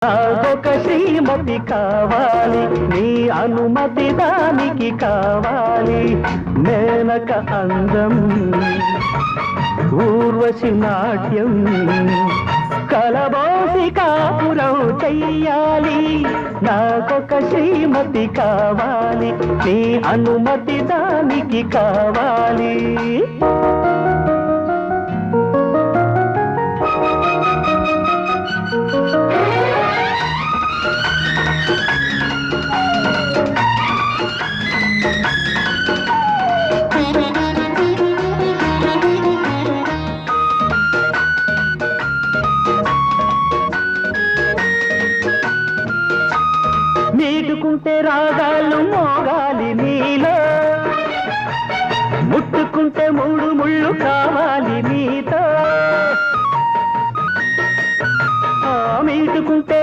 నాకొక శ్రీమతి కావాలి, నీ అనుమతి దానికి కావాలి. మేనక అందం, ఊర్వశి నాట్యం, కలబోసి కాపురం చెయ్యాలి. నాకొక శ్రీమతి కావాలి, నీ అనుమతి దానికి కావాలి. నీటుకుంటే రాగాలు మోగాలి నీలో, ముట్టుకుంటే మూడు ముళ్ళు కావాలి నీతో. మీటుకుంటే